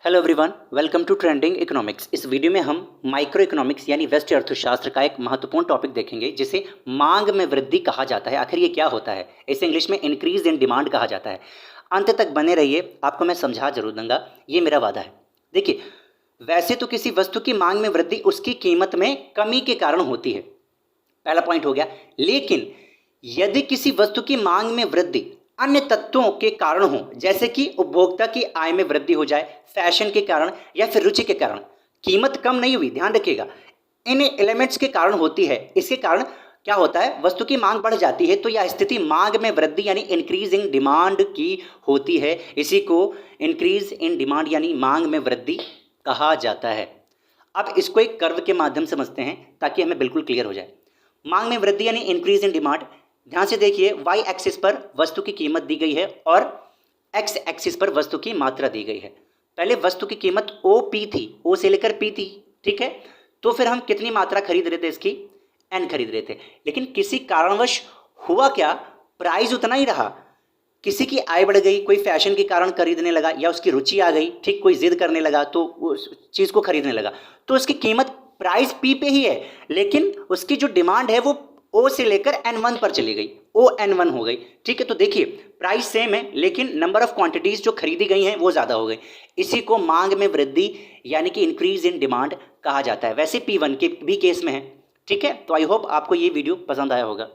Hello everyone, welcome to trending economics. इस video में हम माइक्रो इकोनॉमिक्स यानी व्यष्टि अर्थशास्त्र का एक महत्वपूर्ण टॉपिक देखेंगे जिसे मांग में वृद्धि कहा जाता है। आखिर ये क्या होता है? इसे इंग्लिश में इंक्रीज इन डिमांड कहा जाता है। अंत तक बने रहिए, आपको मैं समझा जरूर दूंगा, ये मेरा वादा है। देखिए, वैसे तो किसी वस्तु की मांग में वृद्धि उसकी कीमत में कमी के कारण होती है, पहला पॉइंट हो गया। लेकिन यदि किसी वस्तु की मांग में वृद्धि अन्य तत्वों के कारण हो, जैसे कि उपभोक्ता की आय में वृद्धि हो जाए, फैशन के कारण या फिर रुचि के कारण, कीमत कम नहीं हुई, ध्यान रखिएगा, इन एलिमेंट्स के कारण होती है। इसके कारण क्या होता है? वस्तु की मांग बढ़ जाती है, तो यह स्थिति मांग में वृद्धि यानी इंक्रीज इन डिमांड की होती है। इसी को इंक्रीज इन डिमांड यानी मांग में वृद्धि कहा जाता है। अब इसको एक कर्व के माध्यम से समझते हैं ताकि हमें बिल्कुल क्लियर हो जाए। मांग में वृद्धि यानी इंक्रीज इन डिमांड, ध्यान से देखिए, वाई एक्सिस पर वस्तु की कीमत दी गई है और एक्स एक्सिस पर वस्तु की मात्रा दी गई है। पहले वस्तु की कीमत ओ पी थी, ओ से लेकर पी थी, ठीक है। तो फिर हम कितनी मात्रा खरीद रहे थे? इसकी एन खरीद रहे थे। लेकिन किसी कारणवश हुआ क्या? प्राइस उतना ही रहा। किसी की आय बढ़ गई, कोई फैशन के कारण खरीदने लगा या उसकी रुचि आ गई, ठीक, कोई जिद करने लगा तो उस चीज़ को खरीदने लगा, तो उसकी कीमत प्राइस पी पे ही है, लेकिन उसकी जो डिमांड है वो ओ से लेकर N1 पर चली गई, ओ N1 हो गई, ठीक है। तो देखिए, प्राइस सेम है लेकिन नंबर ऑफ क्वांटिटीज जो खरीदी गई हैं वो ज़्यादा हो गई। इसी को मांग में वृद्धि यानी कि इंक्रीज इन डिमांड कहा जाता है। वैसे P1 के भी केस में है, ठीक है। तो आई होप आपको ये वीडियो पसंद आया होगा।